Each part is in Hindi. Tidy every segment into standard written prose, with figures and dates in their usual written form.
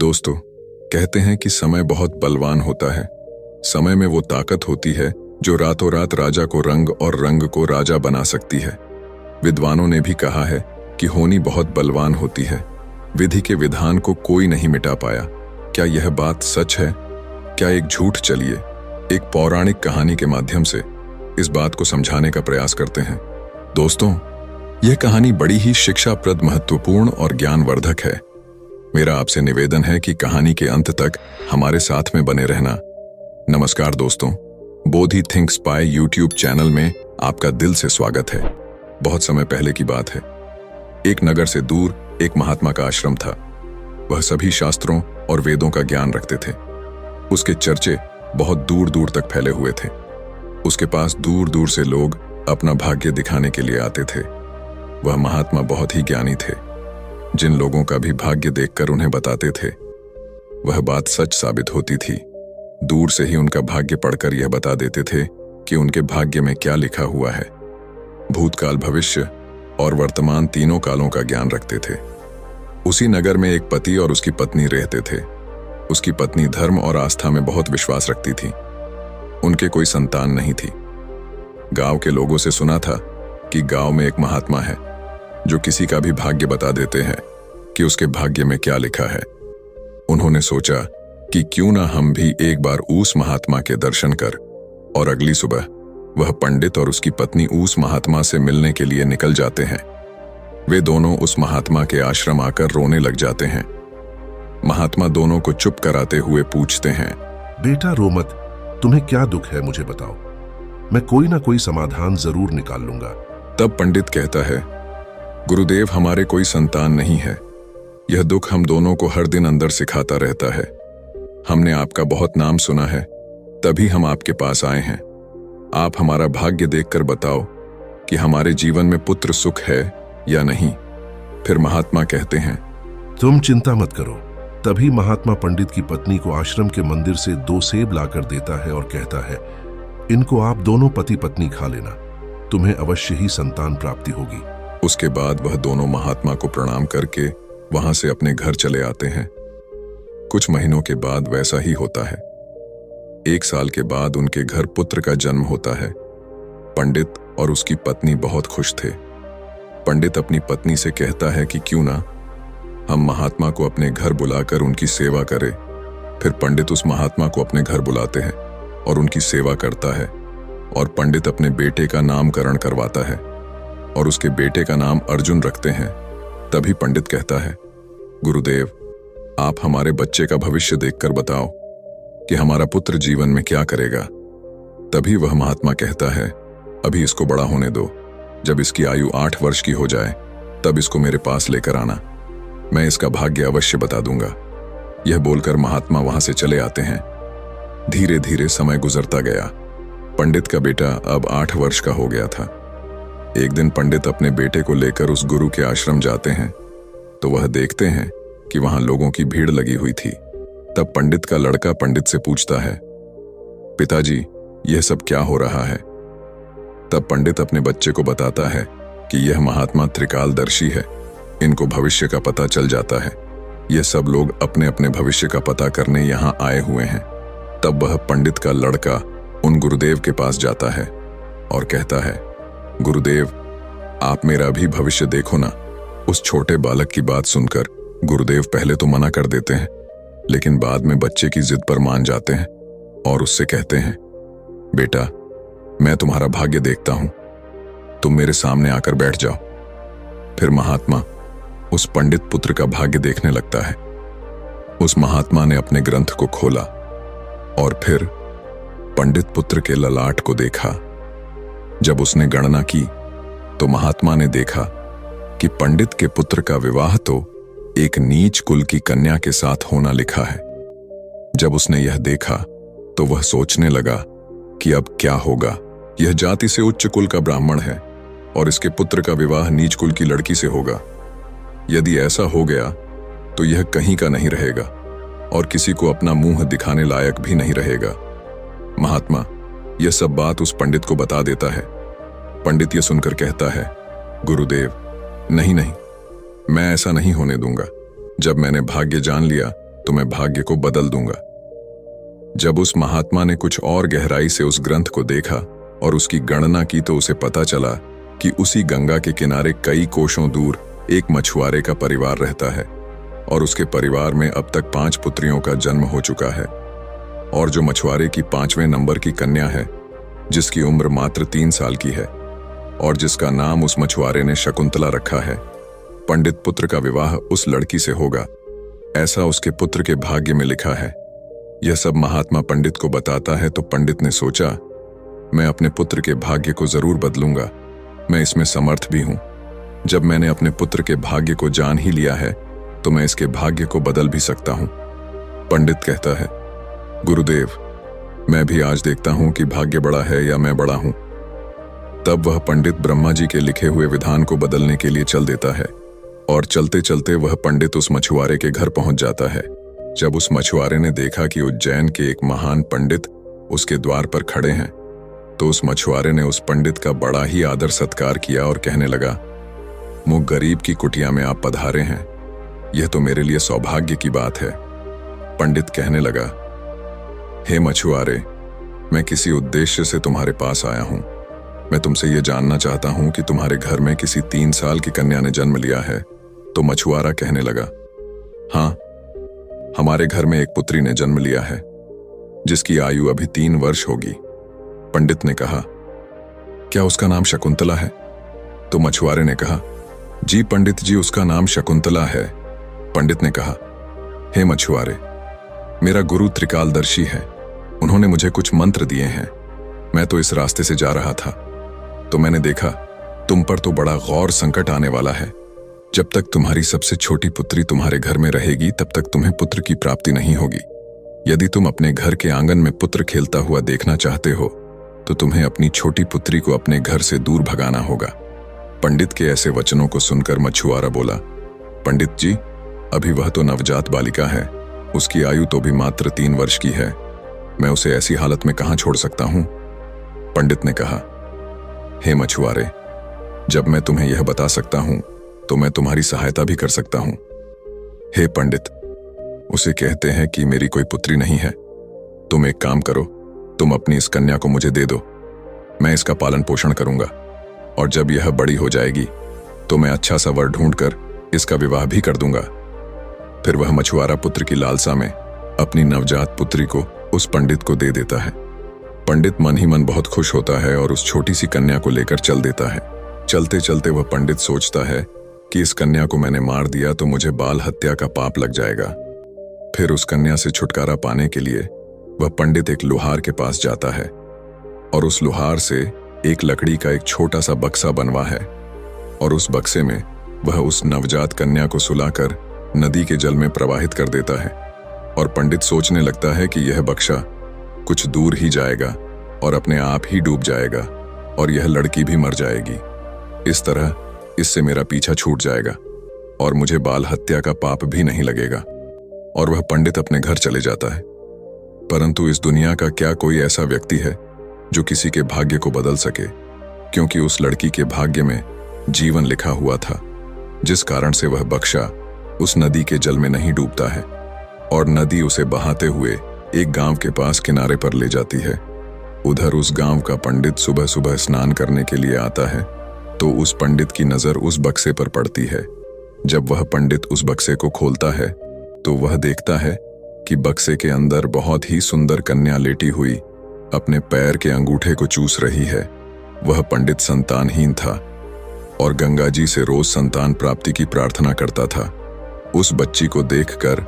दोस्तों, कहते हैं कि समय बहुत बलवान होता है। समय में वो ताकत होती है जो रातों रात राजा को रंग और रंग को राजा बना सकती है। विद्वानों ने भी कहा है कि होनी बहुत बलवान होती है। विधि के विधान को कोई नहीं मिटा पाया। क्या यह बात सच है? क्या एक झूठ? चलिए एक पौराणिक कहानी के माध्यम से इस बात को समझाने का प्रयास करते हैं। दोस्तों, यह कहानी बड़ी ही शिक्षाप्रद, महत्वपूर्ण और ज्ञानवर्धक है। मेरा आपसे निवेदन है कि कहानी के अंत तक हमारे साथ में बने रहना। नमस्कार दोस्तों, बोधि थिंक्स बाय यूट्यूब चैनल में आपका दिल से स्वागत है। बहुत समय पहले की बात है। एक नगर से दूर एक महात्मा का आश्रम था। वह सभी शास्त्रों और वेदों का ज्ञान रखते थे। उसके चर्चे बहुत दूर दूर तक फैले हुए थे। उसके पास दूर दूर से लोग अपना भाग्य दिखाने के लिए आते थे। वह महात्मा बहुत ही ज्ञानी थे। जिन लोगों का भी भाग्य देखकर उन्हें बताते थे, वह बात सच साबित होती थी। दूर से ही उनका भाग्य पढ़कर यह बता देते थे कि उनके भाग्य में क्या लिखा हुआ है। भूतकाल, भविष्य और वर्तमान तीनों कालों का ज्ञान रखते थे। उसी नगर में एक पति और उसकी पत्नी रहते थे। उसकी पत्नी धर्म और आस्था में बहुत विश्वास रखती थी। उनके कोई संतान नहीं थी। गांव के लोगों से सुना था कि गांव में एक महात्मा है जो किसी का भी भाग्य बता देते हैं कि उसके भाग्य में क्या लिखा है। उन्होंने सोचा कि क्यों ना हम भी एक बार उस महात्मा के दर्शन कर, और अगली सुबह वह पंडित और उसकी पत्नी उस महात्मा से मिलने के लिए निकल जाते हैं। वे दोनों उस महात्मा के आश्रम आकर रोने लग जाते हैं। महात्मा दोनों को चुप कराते हुए पूछते हैं, बेटा रो मत, तुम्हें क्या दुख है मुझे बताओ, मैं कोई ना कोई समाधान जरूर निकाल लूंगा। तब पंडित कहता है, गुरुदेव, हमारे कोई संतान नहीं है। यह दुख हम दोनों को हर दिन अंदर सिखाता रहता है। हमने आपका बहुत नाम सुना है, तभी हम आपके पास आए हैं। आप हमारा भाग्य देखकर बताओ कि हमारे जीवन में पुत्र सुख है या नहीं। फिर महात्मा कहते हैं, तुम चिंता मत करो। तभी महात्मा पंडित की पत्नी को आश्रम के मंदिर से 2 सेब लाकर देता है और कहता है, इनको आप दोनों पति पत्नी खा लेना, तुम्हें अवश्य ही संतान प्राप्ति होगी। उसके बाद वह दोनों महात्मा को प्रणाम करके वहां से अपने घर चले आते हैं। कुछ महीनों के बाद वैसा ही होता है। 1 साल के बाद उनके घर पुत्र का जन्म होता है। पंडित और उसकी पत्नी बहुत खुश थे। पंडित अपनी पत्नी से कहता है कि क्यों ना हम महात्मा को अपने घर बुलाकर उनकी सेवा करें। फिर पंडित उस महात्मा को अपने घर बुलाते हैं और उनकी सेवा करता है। और पंडित अपने बेटे का नामकरण करवाता है और उसके बेटे का नाम अर्जुन रखते हैं। तभी पंडित कहता है, गुरुदेव, आप हमारे बच्चे का भविष्य देखकर बताओ कि हमारा पुत्र जीवन में क्या करेगा। तभी वह महात्मा कहता है, अभी इसको बड़ा होने दो। जब इसकी आयु 8 वर्ष की हो जाए तब इसको मेरे पास लेकर आना, मैं इसका भाग्य अवश्य बता दूंगा। यह बोलकर महात्मा वहां से चले आते हैं। धीरे धीरे समय गुजरता गया। पंडित का बेटा अब 8 वर्ष का हो गया था। एक दिन पंडित अपने बेटे को लेकर उस गुरु के आश्रम जाते हैं तो वह देखते हैं कि वहां लोगों की भीड़ लगी हुई थी। तब पंडित का लड़का पंडित से पूछता है, पिताजी, यह सब क्या हो रहा है? तब पंडित अपने बच्चे को बताता है कि यह महात्मा त्रिकालदर्शी है। इनको भविष्य का पता चल जाता है। यह सब लोग अपने अपने भविष्य का पता करने यहाँ आए हुए हैं। तब वह पंडित का लड़का उन गुरुदेव के पास जाता है और कहता है, गुरुदेव, आप मेरा भी भविष्य देखो ना। उस छोटे बालक की बात सुनकर गुरुदेव पहले तो मना कर देते हैं, लेकिन बाद में बच्चे की जिद पर मान जाते हैं और उससे कहते हैं, बेटा, मैं तुम्हारा भाग्य देखता हूं, तुम मेरे सामने आकर बैठ जाओ। फिर महात्मा उस पंडित पुत्र का भाग्य देखने लगता है। उस महात्मा ने अपने ग्रंथ को खोला और फिर पंडित पुत्र के ललाट को देखा। जब उसने गणना की तो महात्मा ने देखा कि पंडित के पुत्र का विवाह तो एक नीच कुल की कन्या के साथ होना लिखा है। जब उसने यह देखा तो वह सोचने लगा कि अब क्या होगा। यह जाति से उच्च कुल का ब्राह्मण है और इसके पुत्र का विवाह नीच कुल की लड़की से होगा। यदि ऐसा हो गया तो यह कहीं का नहीं रहेगा और किसी को अपना मुंह दिखाने लायक भी नहीं रहेगा। महात्मा यह सब बात उस पंडित को बता देता है। पंडित यह सुनकर कहता है, गुरुदेव, नहीं नहीं, मैं ऐसा नहीं होने दूंगा। जब मैंने भाग्य जान लिया तो मैं भाग्य को बदल दूंगा। जब उस महात्मा ने कुछ और गहराई से उस ग्रंथ को देखा और उसकी गणना की तो उसे पता चला कि उसी गंगा के किनारे कई कोसों दूर एक मछुआरे का परिवार रहता है और उसके परिवार में अब तक 5 पुत्रियों का जन्म हो चुका है। और जो मछुआरे की 5वें नंबर की कन्या है, जिसकी उम्र मात्र 3 साल की है और जिसका नाम उस मछुआरे ने शकुंतला रखा है, पंडित पुत्र का विवाह उस लड़की से होगा, ऐसा उसके पुत्र के भाग्य में लिखा है। यह सब महात्मा पंडित को बताता है तो पंडित ने सोचा, मैं अपने पुत्र के भाग्य को जरूर बदलूंगा, मैं इसमें समर्थ भी हूं। जब मैंने अपने पुत्र के भाग्य को जान ही लिया है तो मैं इसके भाग्य को बदल भी सकता हूं। पंडित कहता है, गुरुदेव, मैं भी आज देखता हूं कि भाग्य बड़ा है या मैं बड़ा हूं। तब वह पंडित ब्रह्मा जी के लिखे हुए विधान को बदलने के लिए चल देता है और चलते चलते वह पंडित उस मछुआरे के घर पहुंच जाता है। जब उस मछुआरे ने देखा कि उज्जैन के एक महान पंडित उसके द्वार पर खड़े हैं तो उस मछुआरे ने उस पंडित का बड़ा ही आदर सत्कार किया और कहने लगा, मुझ गरीब की कुटिया में आप पधारे हैं, यह तो मेरे लिए सौभाग्य की बात है। पंडित कहने लगा, हे मछुआरे, मैं किसी उद्देश्य से तुम्हारे पास आया हूं। मैं तुमसे यह जानना चाहता हूं कि तुम्हारे घर में किसी 3 साल की कन्या ने जन्म लिया है। तो मछुआरा कहने लगा, हाँ, हमारे घर में एक पुत्री ने जन्म लिया है जिसकी आयु अभी 3 वर्ष होगी। पंडित ने कहा, क्या उसका नाम शकुंतला है? तो मछुआरे ने कहा, जी पंडित जी, उसका नाम शकुंतला है। पंडित ने कहा, हे मछुआरे, मेरा गुरु त्रिकालदर्शी है, उन्होंने मुझे कुछ मंत्र दिए हैं। मैं तो इस रास्ते से जा रहा था तो मैंने देखा तुम पर तो बड़ा गौर संकट आने वाला है। जब तक तुम्हारी सबसे छोटी पुत्री तुम्हारे घर में रहेगी तब तक तुम्हें पुत्र की प्राप्ति नहीं होगी। यदि तुम अपने घर के आंगन में पुत्र खेलता हुआ देखना चाहते हो तो तुम्हें अपनी छोटी पुत्री को अपने घर से दूर भगाना होगा। पंडित के ऐसे वचनों को सुनकर मछुआरा बोला, पंडित जी, अभी वह तो नवजात बालिका है, उसकी आयु तो भी मात्र 3 वर्ष की है, मैं उसे ऐसी हालत में कहां छोड़ सकता हूं? पंडित ने कहा, हे मछुआरे, जब मैं तुम्हें यह बता सकता हूं तो मैं तुम्हारी सहायता भी कर सकता हूं। हे पंडित, उसे कहते हैं कि मेरी कोई पुत्री नहीं है। तुम एक काम करो, तुम अपनी इस कन्या को मुझे दे दो, मैं इसका पालन पोषण करूंगा और जब यह बड़ी हो जाएगी तो मैं अच्छा सा वर ढूंढकर इसका विवाह भी कर दूंगा। फिर वह मछुआरा पुत्र की लालसा में अपनी नवजात पुत्री को उस पंडित को दे देता है। पंडित मन ही मन बहुत खुश होता है और उस छोटी सी कन्या को लेकर चल देता है। चलते चलते वह पंडित सोचता है कि इस कन्या को मैंने मार दिया तो मुझे बाल हत्या का पाप लग जाएगा। फिर उस कन्या से छुटकारा पाने के लिए वह पंडित एक लोहार के पास जाता है और उस लोहार से एक लकड़ी का एक छोटा सा बक्सा बनवा है और उस बक्से में वह उस नवजात कन्या को सुलाकर नदी के जल में प्रवाहित कर देता है। और पंडित सोचने लगता है कि यह बक्सा कुछ दूर ही जाएगा और अपने आप ही डूब जाएगा और यह लड़की भी मर जाएगी। इस तरह इससे मेरा पीछा छूट जाएगा और मुझे बाल हत्या का पाप भी नहीं लगेगा। और वह पंडित अपने घर चले जाता है। परंतु इस दुनिया का क्या कोई ऐसा व्यक्ति है जो किसी के भाग्य को बदल सके? क्योंकि उस लड़की के भाग्य में जीवन लिखा हुआ था, जिस कारण से वह बक्सा उस नदी के जल में नहीं डूबता है और नदी उसे बहाते हुए एक गांव के पास किनारे पर ले जाती है। उधर उस गांव का पंडित सुबह सुबह स्नान करने के लिए आता है तो उस पंडित की नजर उस बक्से पर पड़ती है। जब वह पंडित उस बक्से को खोलता है तो वह देखता है कि बक्से के अंदर बहुत ही सुंदर कन्या लेटी हुई अपने पैर के अंगूठे को चूस रही है। वह पंडित संतानहीन था और गंगा जी से रोज संतान प्राप्ति की प्रार्थना करता था। उस बच्ची को देखकर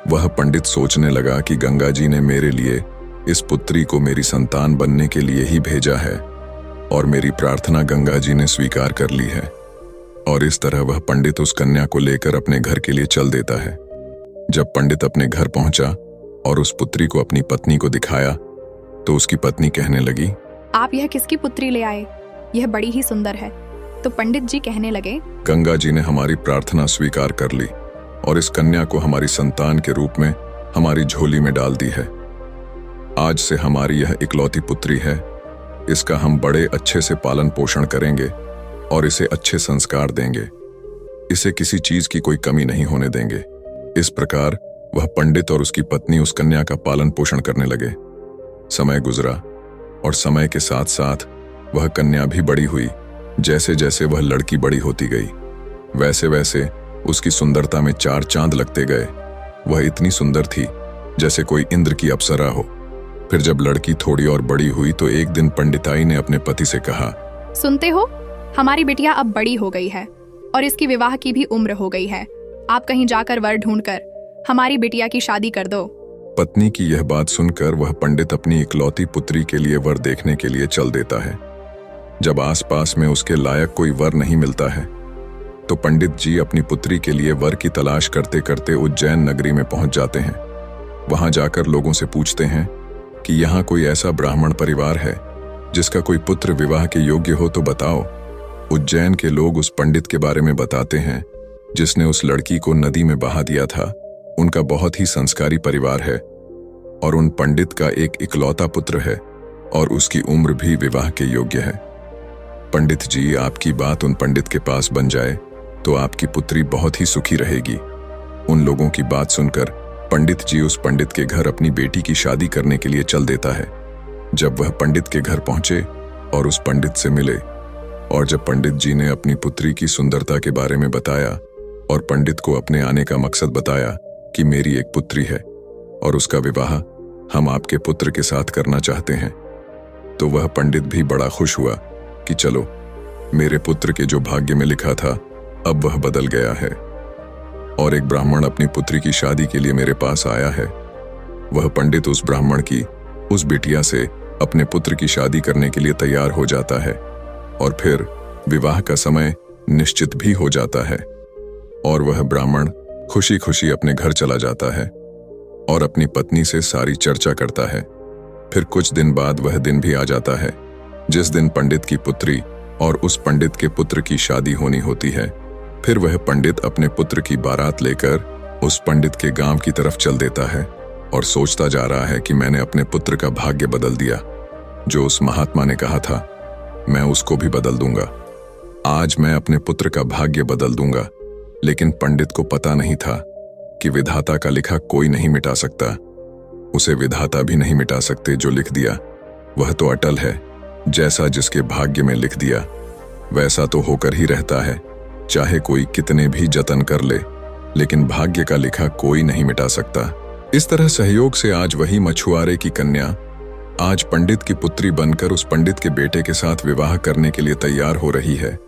वह पंडित सोचने लगा कि गंगा जी ने मेरे लिए इस पुत्री को मेरी संतान बनने के लिए ही भेजा है और मेरी प्रार्थना गंगा जी ने स्वीकार कर ली है। और इस तरह वह पंडित उस कन्या को लेकर अपने घर के लिए चल देता है। जब पंडित अपने घर पहुंचा और उस पुत्री को अपनी पत्नी को दिखाया तो उसकी पत्नी कहने लगी, आप यह किसकी पुत्री ले आए? यह बड़ी ही सुंदर है। तो पंडित जी कहने लगे, गंगा जी ने हमारी प्रार्थना स्वीकार कर ली और इस कन्या को हमारी संतान के रूप में हमारी झोली में डाल दी है। आज से हमारी यह इकलौती पुत्री है। इसका हम बड़े अच्छे से पालन पोषण करेंगे और इसे अच्छे संस्कार देंगे। इसे किसी चीज की कोई कमी नहीं होने देंगे। इस प्रकार वह पंडित और उसकी पत्नी उस कन्या का पालन पोषण करने लगे। समय गुजरा और समय के साथ साथ वह कन्या भी बड़ी हुई। जैसे जैसे वह लड़की बड़ी होती गई, वैसे वैसे उसकी सुंदरता में चार चांद लगते गए। वह इतनी सुंदर थी जैसे कोई इंद्र की अप्सरा हो। फिर जब लड़की थोड़ी और बड़ी हुई तो एक दिन पंडिताई ने अपने पति से कहा, सुनते हो, हमारी बिटिया अब बड़ी हो गई है और इसकी विवाह की भी उम्र हो गई है। आप कहीं जाकर वर ढूंढकर हमारी बिटिया की शादी कर दो। पत्नी की यह बात सुनकर वह पंडित अपनी इकलौती पुत्री के लिए वर देखने के लिए चल देता है। जब आसपास में उसके लायक कोई वर नहीं मिलता है तो पंडित जी अपनी पुत्री के लिए वर की तलाश करते करते उज्जैन नगरी में पहुंच जाते हैं। वहां जाकर लोगों से पूछते हैं कि यहाँ कोई ऐसा ब्राह्मण परिवार है जिसका कोई पुत्र विवाह के योग्य हो तो बताओ। उज्जैन के लोग उस पंडित के बारे में बताते हैं जिसने उस लड़की को नदी में बहा दिया था। उनका बहुत ही संस्कारी परिवार है और उन पंडित का एक इकलौता पुत्र है और उसकी उम्र भी विवाह के योग्य है। पंडित जी, आपकी बात उन पंडित के पास बन जाए तो आपकी पुत्री बहुत ही सुखी रहेगी। उन लोगों की बात सुनकर पंडित जी उस पंडित के घर अपनी बेटी की शादी करने के लिए चल देता है। जब वह पंडित के घर पहुंचे और उस पंडित से मिले और जब पंडित जी ने अपनी पुत्री की सुंदरता के बारे में बताया और पंडित को अपने आने का मकसद बताया कि मेरी एक पुत्री है और उसका विवाह हम आपके पुत्र के साथ करना चाहते हैं, तो वह पंडित भी बड़ा खुश हुआ कि चलो, मेरे पुत्र के जो भाग्य में लिखा था अब वह बदल गया है और एक ब्राह्मण अपनी पुत्री की शादी के लिए मेरे पास आया है। वह पंडित उस ब्राह्मण की उस बिटिया से अपने पुत्र की शादी करने के लिए तैयार हो जाता है और फिर विवाह का समय निश्चित भी हो जाता है और वह ब्राह्मण खुशी खुशी अपने घर चला जाता है और अपनी पत्नी से सारी चर्चा करता है। फिर कुछ दिन बाद वह दिन भी आ जाता है जिस दिन पंडित की पुत्री और उस पंडित के पुत्र की शादी होनी होती है। फिर वह पंडित अपने पुत्र की बारात लेकर उस पंडित के गांव की तरफ चल देता है और सोचता जा रहा है कि मैंने अपने पुत्र का भाग्य बदल दिया। जो उस महात्मा ने कहा था मैं उसको भी बदल दूंगा। आज मैं अपने पुत्र का भाग्य बदल दूंगा। लेकिन पंडित को पता नहीं था कि विधाता का लिखा कोई नहीं मिटा सकता। उसे विधाता भी नहीं मिटा सकते। जो लिख दिया वह तो अटल है। जैसा जिसके भाग्य में लिख दिया वैसा तो होकर ही रहता है, चाहे कोई कितने भी जतन कर ले, लेकिन भाग्य का लिखा कोई नहीं मिटा सकता। इस तरह सहयोग से आज वही मछुआरे की कन्या आज पंडित की पुत्री बनकर उस पंडित के बेटे के साथ विवाह करने के लिए तैयार हो रही है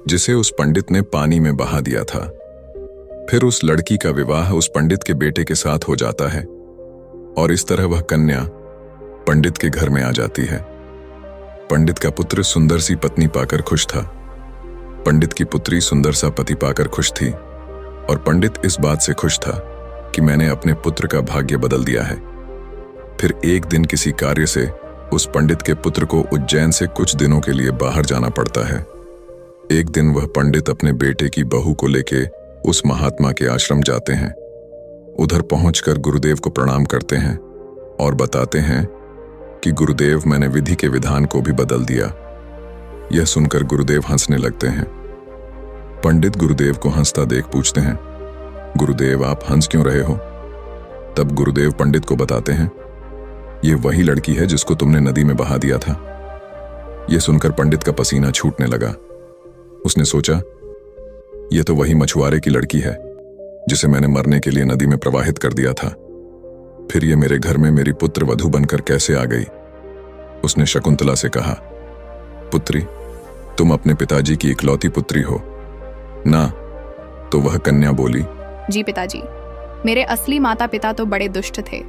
जिसे उस पंडित ने पानी में बहा दिया था। फिर उस लड़की का विवाह उस पंडित के बेटे के साथ हो जाता है और इस तरह वह कन्या पंडित के घर में आ जाती है। पंडित का पुत्र सुंदर सी पत्नी पाकर खुश था। पंडित की पुत्री सुंदर सा पति पाकर खुश थी और पंडित इस बात से खुश था कि मैंने अपने पुत्र का भाग्य बदल दिया है। फिर एक दिन किसी कार्य से उस पंडित के पुत्र को उज्जैन से कुछ दिनों के लिए बाहर जाना पड़ता है। एक दिन वह पंडित अपने बेटे की बहू को लेके उस महात्मा के आश्रम जाते हैं। उधर पहुंचकर गुरुदेव को प्रणाम करते हैं और बताते हैं कि गुरुदेव, मैंने विधि के विधान को भी बदल दिया। यह सुनकर गुरुदेव हंसने लगते हैं। पंडित गुरुदेव को हंसता देख पूछते हैं, गुरुदेव आप हंस क्यों रहे हो? तब गुरुदेव पंडित को बताते हैं, ये वही लड़की है जिसको तुमने नदी में बहा दिया था। यह सुनकर पंडित का पसीना छूटने लगा। उसने सोचा, यह तो वही मछुआरे की लड़की है जिसे मैंने मरने के लिए नदी में प्रवाहित कर दिया था। फिर यह मेरे घर में मेरी पुत्र वधू बनकर कैसे आ गई? उसने शकुंतला से कहा, पुत्री, तुम अपने पिताजी की इकलौती पुत्री हो ना? तो वह कन्या बोली, जी पिताजी, मेरे असली माता पिता तो बड़े दुष्ट थे।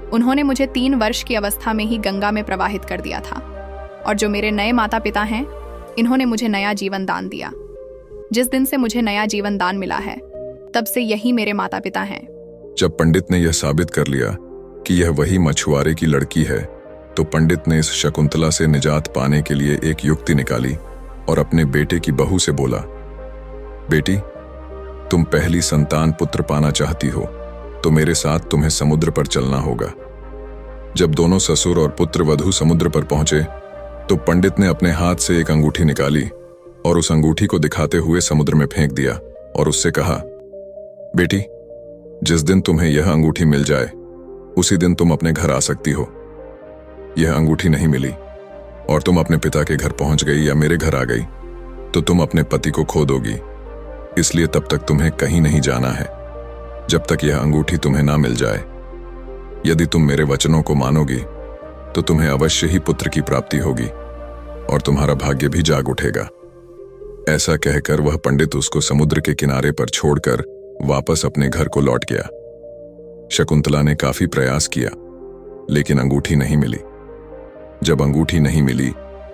उन्होंने मुझे 3 वर्ष की अवस्था में ही गंगा में प्रवाहित कर दिया था और जो मेरे नए माता पिता हैं, इन्होंने मुझे नया जीवन दान दिया। जिस दिन से मुझे नया जीवन दान मिला है तब से यही मेरे माता पिता हैं। जब पंडित ने यह साबित कर लिया कि यह वही मछुआरे की लड़की है तो पंडित ने इस शकुंतला से निजात पाने के लिए एक युक्ति निकाली और अपने बेटे की बहू से बोला, बेटी, तुम पहली संतान पुत्र पाना चाहती हो तो मेरे साथ तुम्हें समुद्र पर चलना होगा। जब दोनों ससुर और पुत्र वधू समुद्र पर पहुंचे तो पंडित ने अपने हाथ से एक अंगूठी निकाली और उस अंगूठी को दिखाते हुए समुद्र में फेंक दिया और उससे कहा, बेटी, जिस दिन तुम्हें यह अंगूठी मिल जाए उसी दिन तुम अपने घर आ सकती हो। यह अंगूठी नहीं मिली और तुम अपने पिता के घर पहुंच गई या मेरे घर आ गई तो तुम अपने पति को खो दोगी। इसलिए तब तक तुम्हें कहीं नहीं जाना है जब तक यह अंगूठी तुम्हें ना मिल जाए। यदि तुम मेरे वचनों को मानोगी तो तुम्हें अवश्य ही पुत्र की प्राप्ति होगी और तुम्हारा भाग्य भी जाग उठेगा। ऐसा कहकर वह पंडित उसको समुद्र के किनारे पर छोड़कर वापस अपने घर को लौट गया। शकुंतला ने काफी प्रयास किया लेकिन अंगूठी नहीं मिली। जब अंगूठी नहीं मिली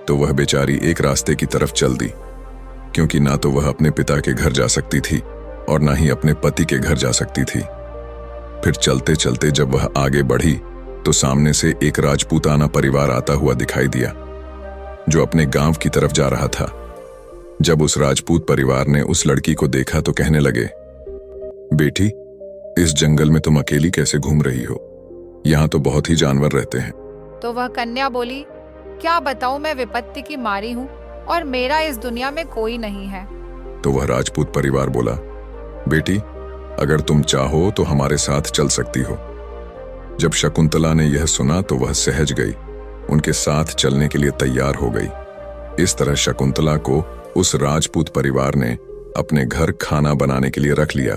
तो वह बेचारी एक रास्ते की तरफ चल दी, क्योंकि ना तो वह अपने पिता के घर जा सकती थी और ना ही अपने पति के घर जा सकती थी। फिर चलते चलते जब वह आगे बढ़ी तो सामने से एक राजपूताना परिवार आता हुआ दिखाई दिया जो अपने गांव की तरफ जा रहा था। जब उस राजपूत परिवार ने उस लड़की को देखा तो कहने लगे, बेटी, इस जंगल में तुम अकेली कैसे घूम रही हो? यहाँ तो बहुत ही जानवर रहते हैं। तो वह कन्या बोली, क्या बताऊं, मैं विपत्ति की मारी हूँ और मेरा इस दुनिया में कोई नहीं है। तो वह राजपूत परिवार बोला, बेटी, अगर तुम चाहो तो हमारे साथ चल सकती हो। जब शकुंतला ने यह सुना तो वह सहज गई, उनके साथ चलने के लिए तैयार हो गई। इस तरह शकुंतला को उस राजपूत परिवार ने अपने घर खाना बनाने के लिए रख लिया।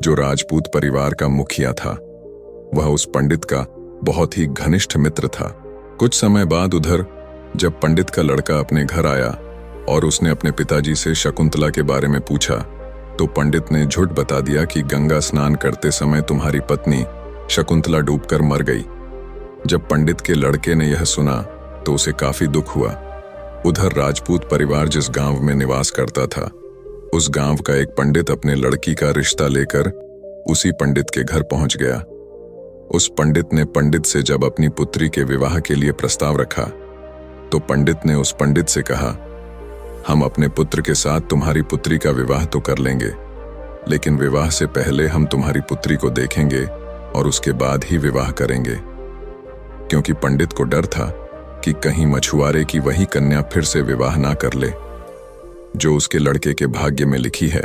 जो राजपूत परिवार का मुखिया था वह उस पंडित का बहुत ही घनिष्ठ मित्र था। कुछ समय बाद उधर जब पंडित का लड़का अपने घर आया और उसने अपने पिताजी से शकुंतला के बारे में पूछा तो पंडित ने झूठ बता दिया कि गंगा स्नान करते समय तुम्हारी पत्नी शकुंतला डूबकर मर गई। जब पंडित के लड़के ने यह सुना तो उसे काफी दुख हुआ। उधर राजपूत परिवार जिस गांव में निवास करता था उस गांव का एक पंडित अपने लड़की का रिश्ता लेकर उसी पंडित के घर पहुंच गया। उस पंडित ने पंडित से जब अपनी पुत्री के विवाह के लिए प्रस्ताव रखा तो पंडित ने उस पंडित से कहा, हम अपने पुत्र के साथ तुम्हारी पुत्री का विवाह तो कर लेंगे, लेकिन विवाह से पहले हम तुम्हारी पुत्री को देखेंगे और उसके बाद ही विवाह करेंगे। क्योंकि पंडित को डर था कि कहीं मछुआरे की वही कन्या फिर से विवाह ना कर ले जो उसके लड़के के भाग्य में लिखी है।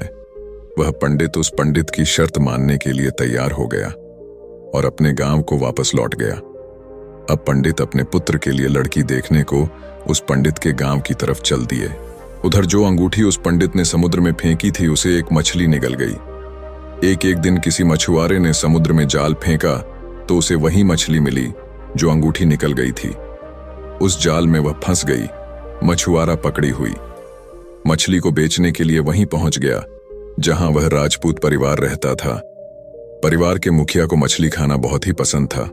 वह पंडित उस पंडित की शर्त मानने के लिए तैयार हो गया और अपने गांव को वापस लौट गया। अब पंडित अपने पुत्र के लिए लड़की देखने को उस पंडित के गांव की तरफ चल दिए। उधर जो अंगूठी उस पंडित ने समुद्र में फेंकी थी उसे एक मछली निगल गई। एक दिन किसी मछुआरे ने समुद्र में जाल फेंका तो उसे वही मछली मिली जो अंगूठी निकल गई थी। उस जाल में वह फंस गई। मछुआरा पकड़ी हुई। मछली को बेचने के लिए वहीं पहुंच गया जहां वह राजपूत परिवार रहता था। परिवार के मुखिया को मछली खाना बहुत ही पसंद था,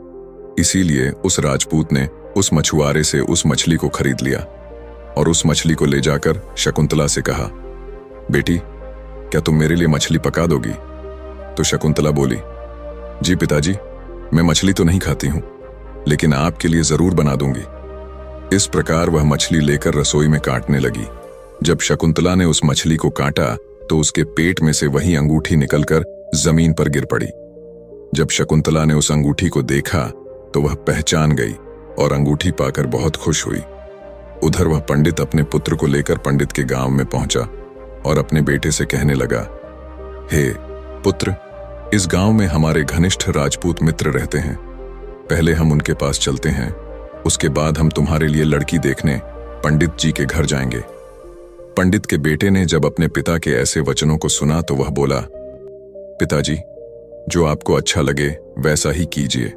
इसीलिए उस राजपूत ने उस मछुआरे से उस मछली को खरीद लिया और उस मछली को ले जाकर शकुंतला से कहा, बेटी, क्या तुम मेरे लिए मछली पका दोगी? तो शकुंतला बोली, जी पिताजी, मैं मछली तो नहीं खाती हूं, लेकिन आपके लिए जरूर बना दूंगी। इस प्रकार वह मछली लेकर रसोई में काटने लगी। जब शकुंतला ने उस मछली को काटा तो उसके पेट में से वही अंगूठी निकलकर जमीन पर गिर पड़ी। जब शकुंतला ने उस अंगूठी को देखा तो वह पहचान गई और अंगूठी पाकर बहुत खुश हुई। उधर वह पंडित अपने पुत्र को लेकर पंडित के गांव में पहुंचा और अपने बेटे से कहने लगा, हे पुत्र, इस गांव में हमारे घनिष्ठ राजपूत मित्र रहते हैं। पहले हम उनके पास चलते हैं, उसके बाद हम तुम्हारे लिए लड़की देखने पंडित जी के घर जाएंगे। पंडित के बेटे ने जब अपने पिता के ऐसे वचनों को सुना तो वह बोला, पिताजी, जो आपको अच्छा लगे वैसा ही कीजिए।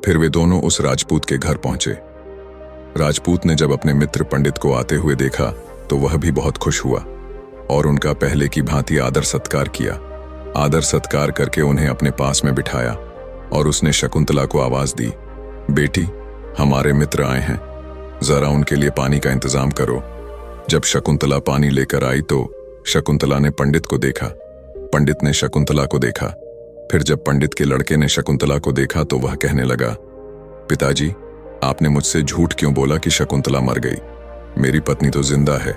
फिर वे दोनों उस राजपूत के घर पहुंचे। राजपूत ने जब अपने मित्र पंडित को आते हुए देखा तो वह भी बहुत खुश हुआ और उनका पहले की भांति आदर सत्कार किया। आदर सत्कार करके उन्हें अपने पास में बिठाया और उसने शकुंतला को आवाज दी, बेटी, हमारे मित्र आए हैं, जरा उनके लिए पानी का इंतजाम करो। जब शकुंतला पानी लेकर आई तो शकुंतला ने पंडित को देखा, पंडित ने शकुंतला को देखा। फिर जब पंडित के लड़के ने शकुंतला को देखा तो वह कहने लगा, पिताजी, आपने मुझसे झूठ क्यों बोला कि शकुंतला मर गई? मेरी पत्नी तो जिंदा है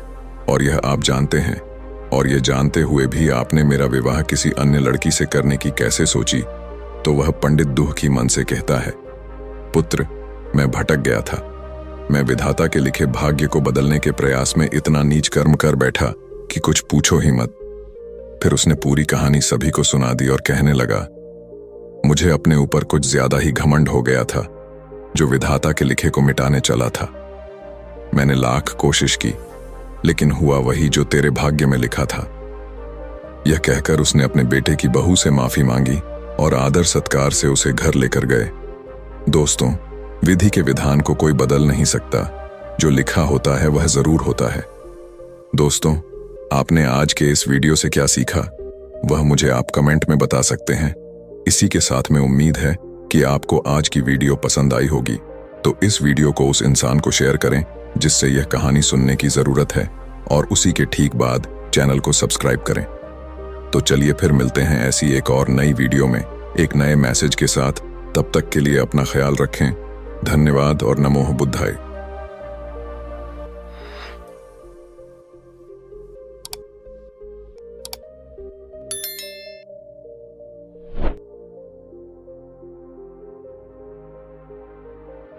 और यह आप जानते हैं, और यह जानते हुए भी आपने मेरा विवाह किसी अन्य लड़की से करने की कैसे सोची? तो वह पंडित दुख की मन से कहता है, पुत्र, मैं भटक गया था। मैं विधाता के लिखे भाग्य को बदलने के प्रयास में इतना नीच कर्म कर बैठा कि कुछ पूछो ही मत। फिर उसने पूरी कहानी सभी को सुना दी और कहने लगा, मुझे अपने ऊपर कुछ ज्यादा ही घमंड हो गया था, जो विधाता के लिखे को मिटाने चला था। मैंने लाख कोशिश की, लेकिन हुआ वही जो तेरे भाग्य में लिखा था। यह कहकर उसने अपने बेटे की बहू से माफी मांगी और आदर सत्कार से उसे घर लेकर गए। दोस्तों, विधि के विधान को कोई बदल नहीं सकता, जो लिखा होता है वह जरूर होता है। दोस्तों, आपने आज के इस वीडियो से क्या सीखा, वह मुझे आप कमेंट में बता सकते हैं। इसी के साथ में उम्मीद है कि आपको आज की वीडियो पसंद आई होगी, तो इस वीडियो को उस इंसान को शेयर करें जिससे यह कहानी सुनने की जरूरत है, और उसी के ठीक बाद चैनल को सब्सक्राइब करें। तो चलिए फिर मिलते हैं ऐसी एक और नई वीडियो में एक नए मैसेज के साथ। तब तक के लिए अपना ख्याल रखें। धन्यवाद और नमो बुद्धाय।